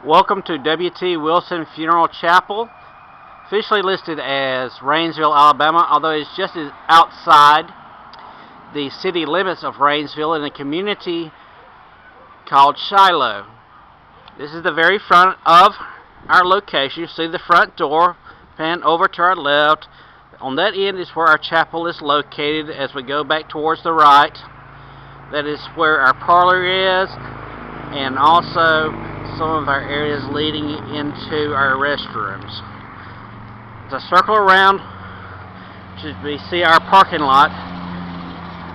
Welcome to W.T. Wilson Funeral Chapel, officially listed as Rainsville, Alabama, although it's just outside the city limits of Rainsville in a community called Shiloh. This is the very front of our location. You see the front door, pan over to our left. On that end is where our chapel is located. As we go back towards the right, that is where our parlor is, and also some of our areas leading into our restrooms. As I circle around, we see our parking lot,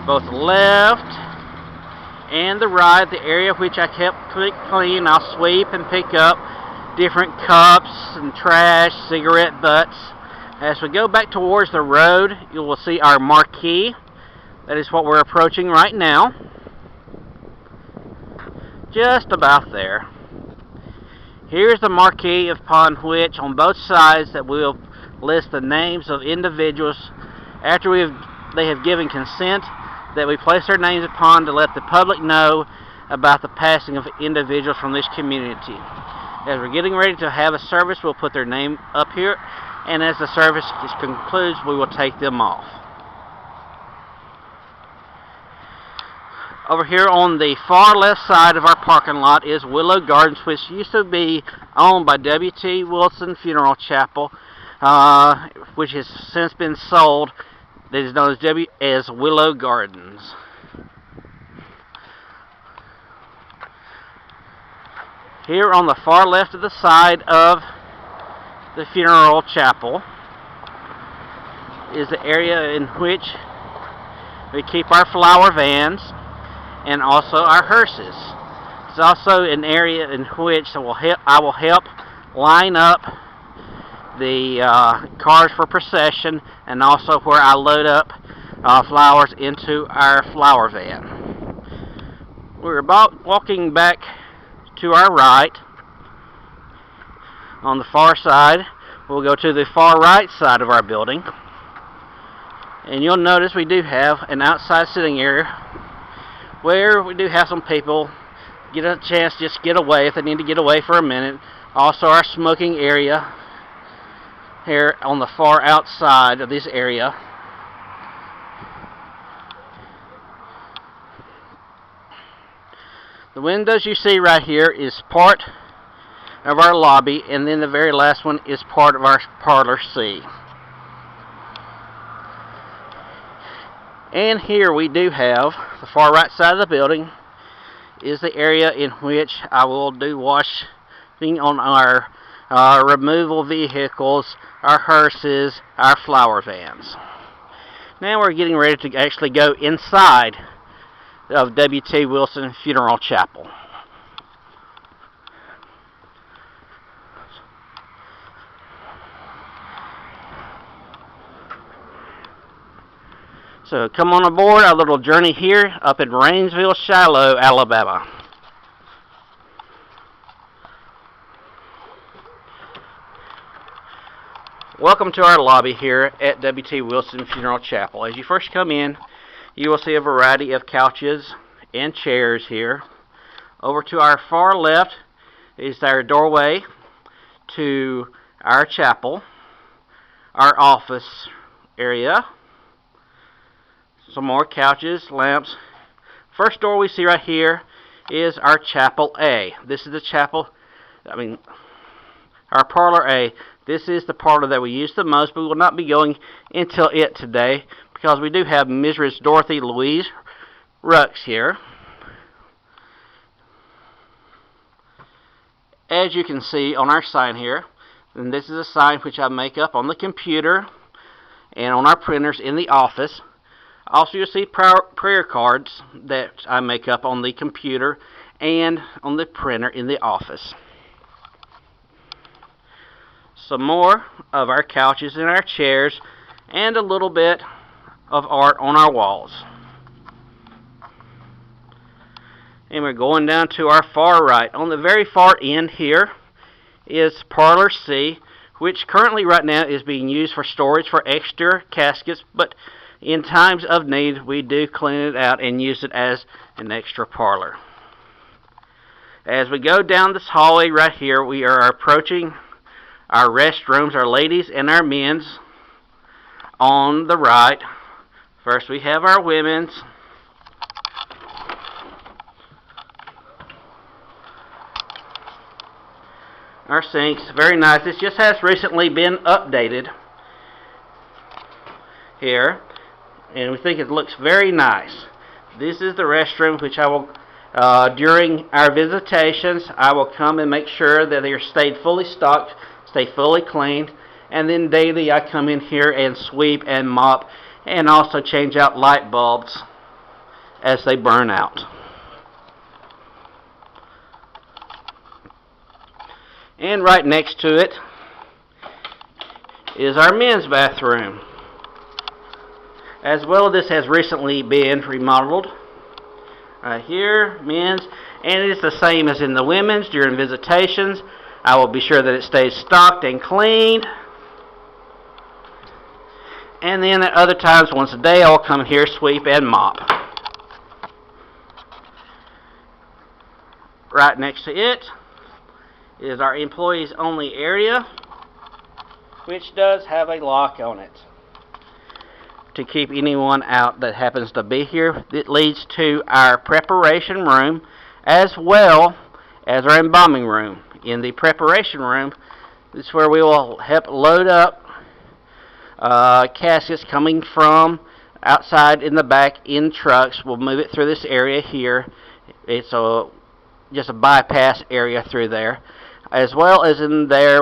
both left and the right, the area which I kept clean. I'll sweep and pick up different cups and trash, cigarette butts. As we go back towards the road, you will see our marquee. That is what we're approaching right now. Just about there. Here's the marquee upon which, on both sides, that we'll list the names of individuals after they have given consent that we place their names upon to let the public know about the passing of individuals from this community. As we're getting ready to have a service, we'll put their name up here, and as the service concludes, we will take them off. Over here on the far left side of our parking lot is Willow Gardens, which used to be owned by W.T. Wilson Funeral Chapel, which has since been sold. That is known as Willow Gardens. Here on the far left of the side of the funeral chapel is the area in which we keep our flower vans and also our hearses. It's also an area in which I will help line up the cars for procession, and also where I load up flowers into our flower van. We're about walking back to our right. On the far side, we'll go to the far right side of our building, and you'll notice we do have an outside sitting area where we do have some people get a chance to just get away if they need to get away for a minute. Also our smoking area here on the far outside of this area. The windows you see right here is part of our lobby, and then the very last one is part of our parlor C. And here we do have the far right side of the building is the area in which I will do washing on our removal vehicles, our hearses, our flower vans. Now we're getting ready to actually go inside of W.T. Wilson Funeral Chapel. So come on aboard our little journey here up in Rainsville, Shiloh, Alabama. Welcome to our lobby here at W.T. Wilson Funeral Chapel. As you first come in, you will see a variety of couches and chairs here. Over to our far left is our doorway to our chapel, our office area. Some more couches, lamps. First door we see right here is our Chapel A. This is the chapel, our parlor A. This is the parlor that we use the most, but we will not be going into it today because we do have Mrs. Dorothy Louise Rux here. As you can see on our sign here, and this is a sign which I make up on the computer and on our printers in the office. Also, you'll see prayer cards that I make up on the computer and on the printer in the office. Some more of our couches and our chairs, and a little bit of art on our walls. And we're going down to our far right. On the very far end here is Parlor C, which currently right now is being used for storage for extra caskets, but in times of need, we do clean it out and use it as an extra parlor. As we go down this hallway right here, we are approaching our restrooms, our ladies and our men's on the right. First we have our women's. Our sinks, very nice. This just has recently been updated here, and we think it looks very nice. This is the restroom, which I will, during our visitations, I will come and make sure that they are stayed fully stocked, stay fully cleaned, and then daily I come in here and sweep and mop, and also change out light bulbs as they burn out. And right next to it is our men's bathroom. As well, this has recently been remodeled. Right here, men's, and it is the same as in the women's. During visitations, I will be sure that it stays stocked and cleaned. And then at other times, once a day, I'll come here, sweep, and mop. Right next to it is our employees only area, which does have a lock on it to keep anyone out that happens to be here. It leads to our preparation room as well as our embalming room. In the preparation room, this is where we will help load up caskets coming from outside in the back in trucks. We'll move it through this area here. It's just a bypass area through there. As well as in there,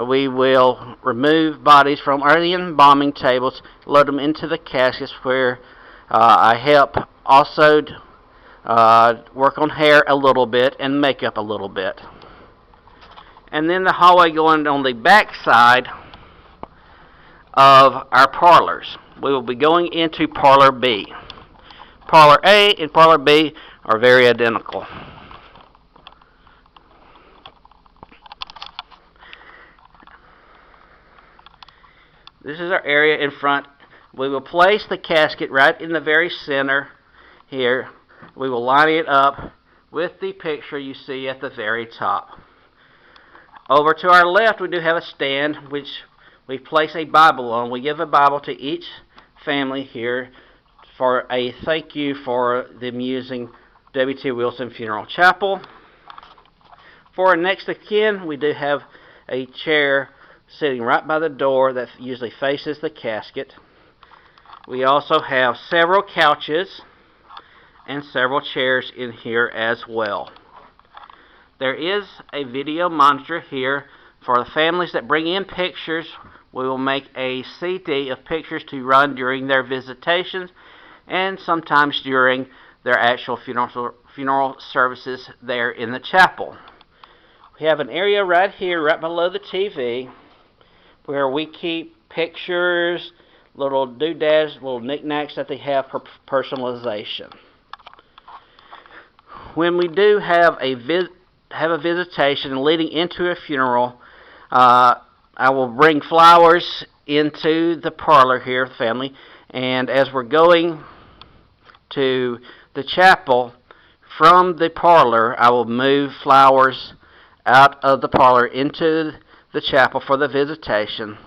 we will remove bodies from our embalming tables, load them into the caskets, where I help also work on hair a little bit and makeup a little bit. And then the hallway going on the back side of our parlors. We will be going into Parlor B. Parlor A and Parlor B are very identical. This is our area in front. We will place the casket right in the very center here. We will line it up with the picture you see at the very top. Over to our left, we do have a stand which we place a Bible on. We give a Bible to each family here for a thank you for them using W.T. Wilson Funeral Chapel. For our next of kin, we do have a chair sitting right by the door that usually faces the casket. We also have several couches and several chairs in here as well. There is a video monitor here for the families that bring in pictures. We will make a CD of pictures to run during their visitations and sometimes during their actual funeral services there in the chapel. We have an area right here, right below the TV, where we keep pictures, little doodads, little knickknacks that they have for personalization. When we do have a visitation leading into a funeral, I will bring flowers into the parlor here, family, and as we're going to the chapel from the parlor, I will move flowers out of the parlor into the chapel for the visitation.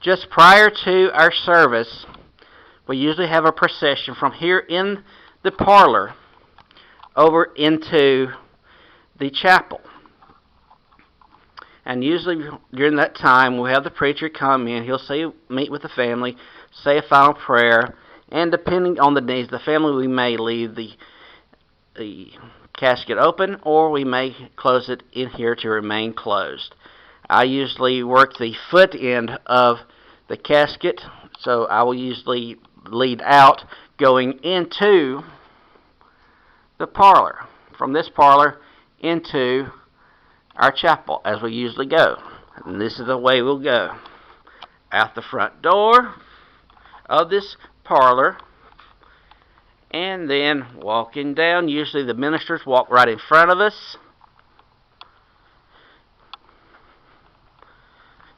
Just prior to our service, we usually have a procession from here in the parlor over into the chapel. And usually during that time, we'll have the preacher come in. He'll meet with the family, say a final prayer, and depending on the needs of the family, we may leave the casket open, or we may close it in here to remain closed. I usually work the foot end of the casket, so I will usually lead out going into the parlor. From this parlor into our chapel as we usually go. And this is the way we'll go. Out the front door of this parlor, and then walking down. Usually the ministers walk right in front of us,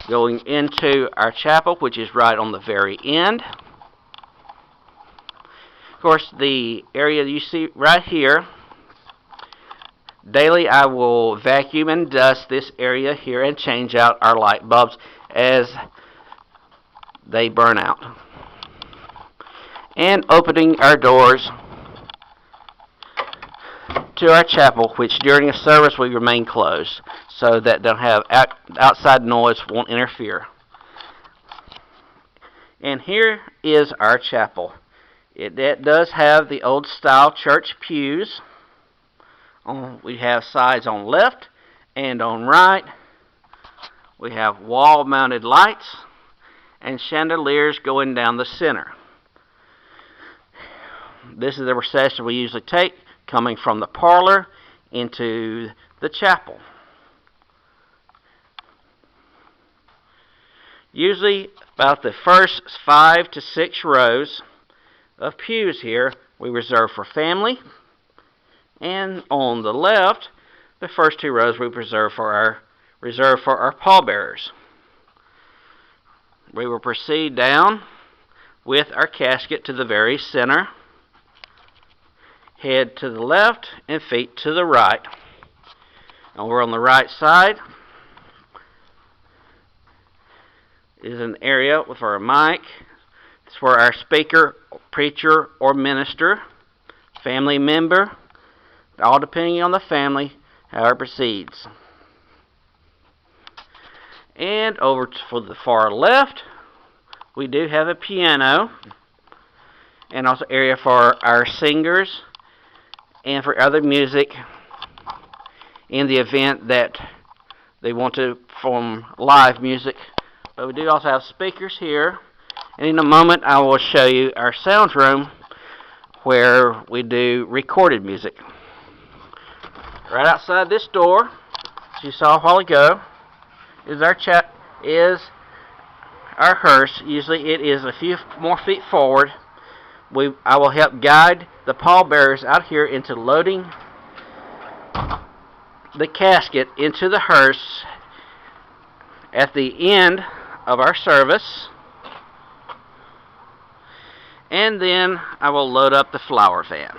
going into our chapel, which is right on the very end. Of course, the area you see right here Daily I will vacuum and dust this area here and change out our light bulbs as they burn out. And opening our doors to our chapel, which during a service we remain closed so that they'll have outside noise won't interfere. And here is our chapel. It does have the old style church pews. We have sides on left and on right. We have wall mounted lights and chandeliers going down the center. This is the procession we usually take, coming from the parlor into the chapel. Usually about the first 5 to 6 rows of pews here we reserve for family, and on the left the first 2 rows we reserve for our pallbearers. We will proceed down with our casket to the very center, head to the left and feet to the right. Over on the right side is an area with our mic. It's where our speaker, preacher, or minister, family member, all depending on the family, how it proceeds. And over for the far left, we do have a piano, and also area for our singers and for other music in the event that they want to perform live music. But we do also have speakers here, and in a moment I will show you our sound room where we do recorded music. Right outside this door, as you saw a while ago, is our hearse. Usually it is a few more feet forward. I will help guide the pallbearers out here into loading the casket into the hearse at the end of our service, and then I will load up the flower van.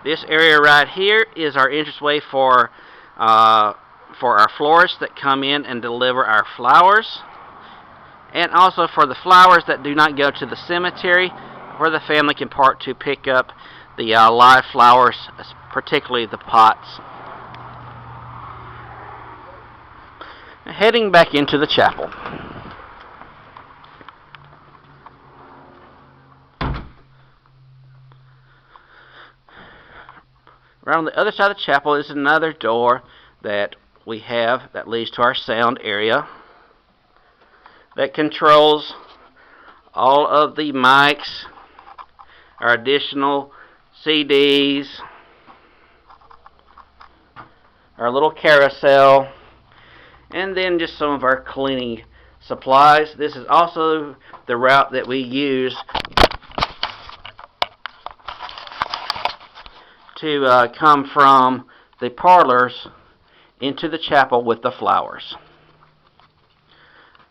This area right here is our entranceway for our florists that come in and deliver our flowers, and also for the flowers that do not go to the cemetery, where the family can park to pick up the live flowers, particularly the pots. Heading back into the chapel. Around the other side of the chapel is another door that we have that leads to our sound area that controls all of the mics, our additional CDs, our little carousel, and then just some of our cleaning supplies. This is also the route that we use to come from the parlors into the chapel with the flowers.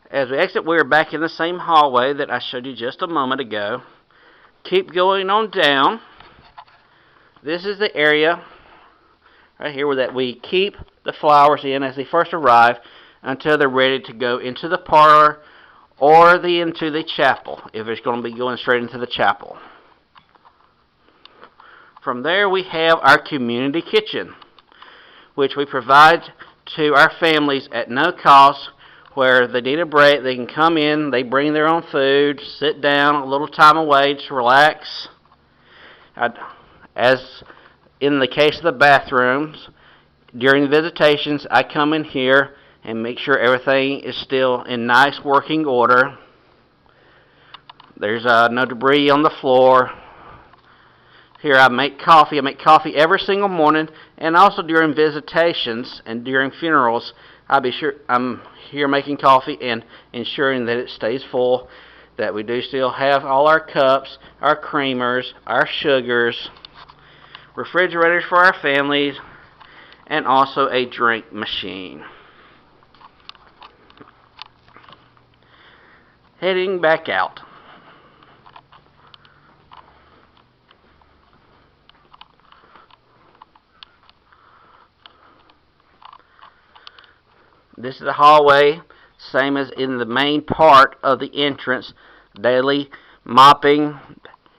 As we exit, we are back in the same hallway that I showed you just a moment ago. Keep going on down. This is the area right here where that we keep the flowers in as they first arrive until they're ready to go into the parlor or into the chapel, if it's going to be going straight into the chapel. From there we have our community kitchen, which we provide to our families at no cost, where they need a break, they can come in, they bring their own food, sit down, a little time away to relax. As in the case of the bathrooms, during visitations, I come in here and make sure everything is still in nice working order. There's no debris on the floor. Here I make coffee. I make coffee every single morning, and also during visitations and during funerals, I'm here making coffee and ensuring that it stays full, that we do still have all our cups, our creamers, our sugars, refrigerators for our families, and also a drink machine. Heading back out. This is the hallway, same as in the main part of the entrance. Daily mopping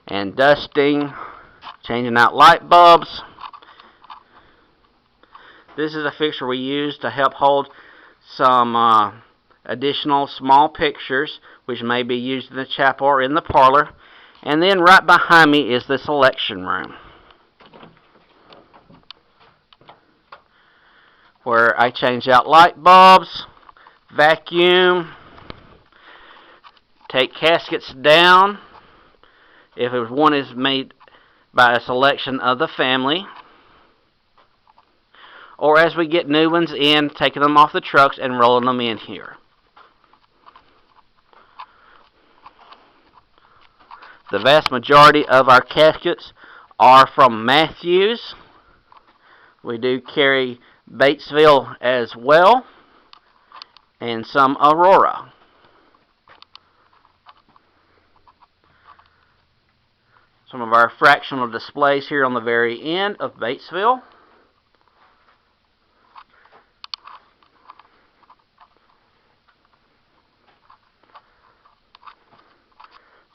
and dusting, changing out light bulbs. This is a fixture we use to help hold some additional small pictures which may be used in the chapel or in the parlor. And then right behind me is the selection room, where I change out light bulbs, vacuum, take caskets down if one is made by a selection of the family, or as we get new ones in, taking them off the trucks and rolling them in here. The vast majority of our caskets are from Matthews. We do carry Batesville as well, and some Aurora. Some of our fractional displays here on the very end of Batesville.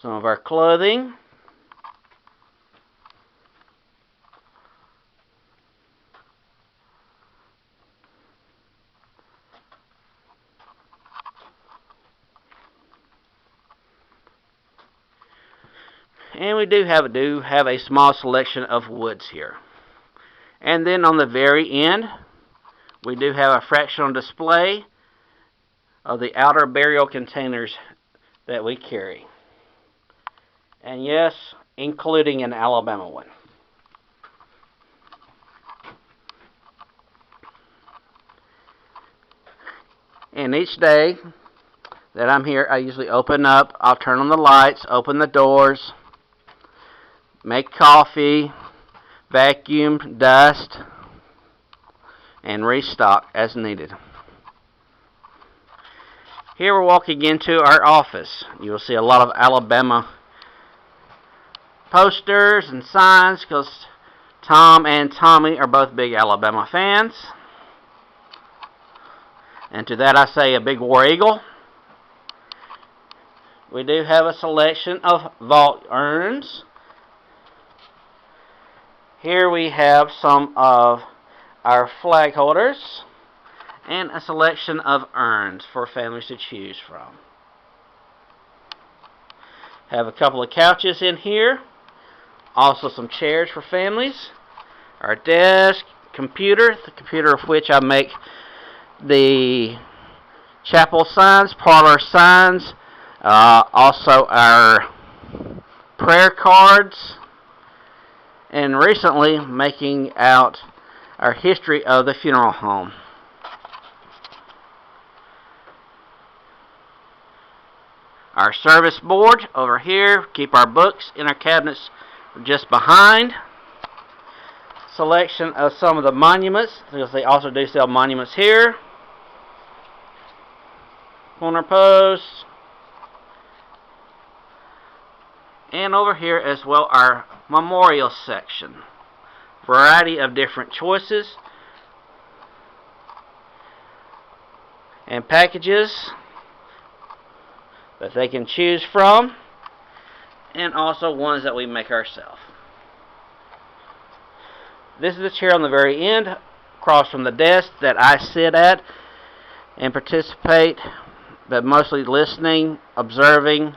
Some of our clothing. And we do have a small selection of woods here. And then on the very end, we do have a fractional display of the outer burial containers that we carry. And yes, including an Alabama one. And each day that I'm here, I usually open up, I'll turn on the lights, open the doors, make coffee, vacuum, dust, and restock as needed. Here we're walking into our office. You will see a lot of Alabama posters and signs because Tom and Tommy are both big Alabama fans. And to that I say a big War Eagle. We do have a selection of vault urns. Here we have some of our flag holders and a selection of urns for families to choose from. Have a couple of couches in here. Also some chairs for families. Our desk, computer, the computer of which I make the chapel signs, parlor signs, also our prayer cards, and recently making out our history of the funeral home. Our service board over here, keep our books in our cabinets just behind. Selection of some of the monuments, because they also do sell monuments here. Corner posts. And over here as well our memorial section. Variety of different choices and packages that they can choose from, and also ones that we make ourselves. This is the chair on the very end, across from the desk that I sit at and participate, but mostly listening, observing,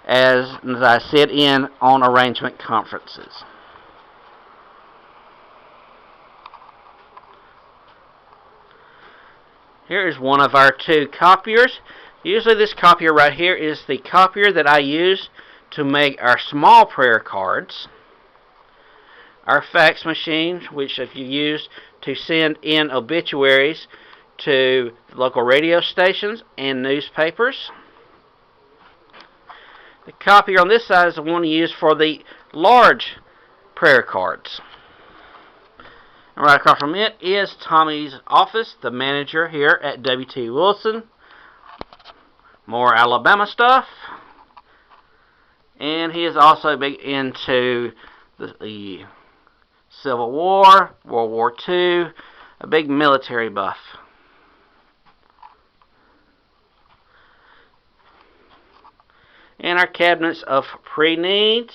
as I sit in on arrangement conferences. Here is one of our two copiers. Usually this copier right here is the copier that I use to make our small prayer cards. Our fax machine, which if you use to send in obituaries to local radio stations and newspapers. The copier on this side is the one used for the large prayer cards. And right across from it is Tommy's office, the manager here at W.T. Wilson. More Alabama stuff. And he is also big into the Civil War, World War II, a big military buff. and our cabinets of pre-needs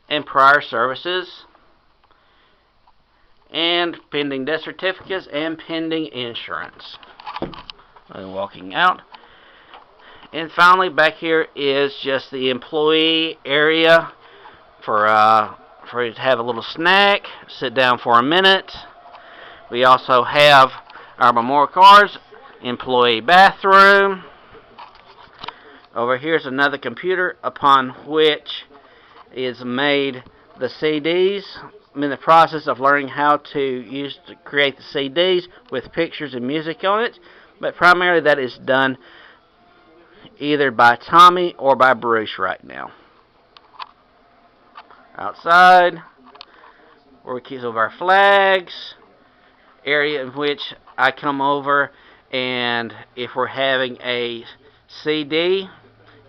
and prior services and pending death certificates and pending insurance. And walking out. And finally, back here is just the employee area for you to have a little snack, sit down for a minute. We also have our memorial cards, employee bathroom. Over here is another computer upon which is made the CDs. I'm in the process of learning how to create the CDs with pictures and music on it, but primarily that is done either by Tommy or by Bruce right now. Outside, where we keep some of our flags, area in which I come over, and if we're having a CD,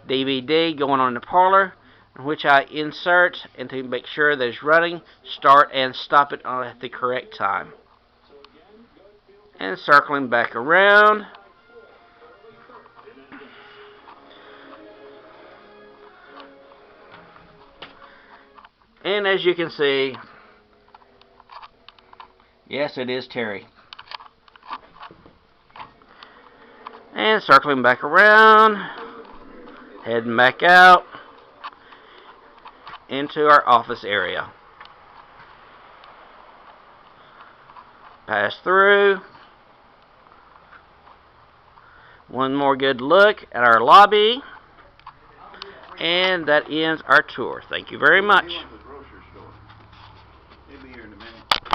DVD going on in the parlor, in which I insert and to make sure that it's running, start and stop it at the correct time. And circling back around, and as you can see, yes, it is Terry. And circling back around, heading back out into our office area. Pass through. One more good look at our lobby. And that ends our tour. Thank you very much.